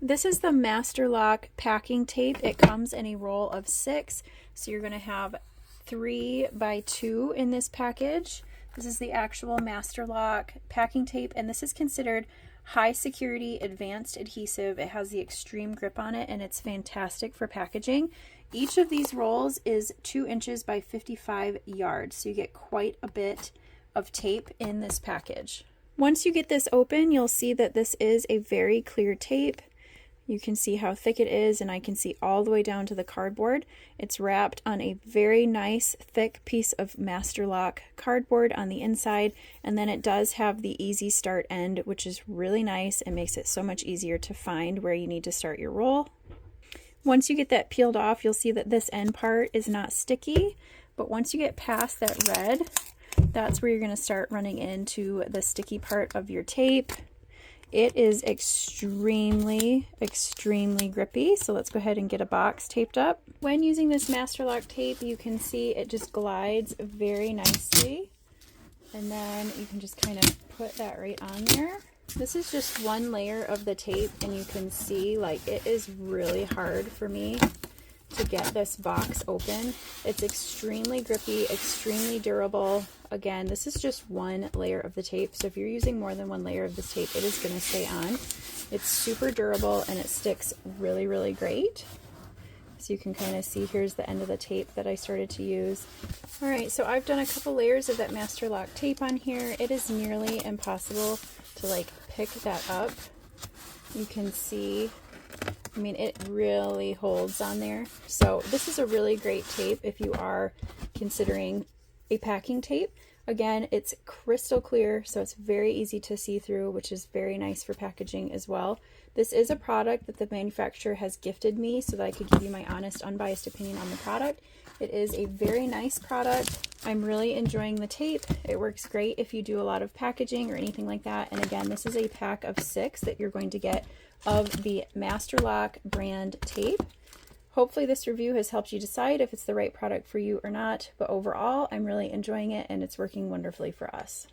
This is the Master Lock packing tape. It comes in a roll of 6, so you're going to have 3 by 2 in this package. This is the actual Master Lock packing tape, and this is considered high security advanced adhesive. It has the extreme grip on it, and it's fantastic for packaging. Each of these rolls is 2 inches by 55 yards, so you get quite a bit of tape in this package. Once you get this open, you'll see that this is a very clear tape. You can see how thick it is, and I can see all the way down to the cardboard. It's wrapped on a very nice thick piece of Master Lock cardboard on the inside, and then it does have the easy start end, which is really nice. It makes it so much easier to find where you need to start your roll. Once you get that peeled off, you'll see that this end part is not sticky, but once you get past that red, that's where you're going to start running into the sticky part of your tape. It is extremely, extremely grippy, so let's go ahead and get a box taped up. When using this Master Lock tape, you can see it just glides very nicely, and then you can just kind of put that right on there. This is just one layer of the tape, and you can see like it is really hard for me to get this box open. It's extremely grippy, extremely durable. Again, this is just one layer of the tape, so if you're using more than one layer of this tape, it is going to stay on. It's super durable and it sticks really, really great. So you can kind of see here's the end of the tape that I started to use. All right, so I've done a couple layers of that Master Lock tape on here. It is nearly impossible to like pick that up. You can see, I mean, it really holds on there. So this is a really great tape if you are considering a packing tape. Again, it's crystal clear, so it's very easy to see through, which is very nice for packaging as well. This is a product that the manufacturer has gifted me so that I could give you my honest, unbiased opinion on the product. It is a very nice product. I'm really enjoying the tape. It works great if you do a lot of packaging or anything like that. And again, this is a pack of 6 that you're going to get of the Master Lock brand tape. Hopefully this review has helped you decide if it's the right product for you or not, but overall I'm really enjoying it and it's working wonderfully for us.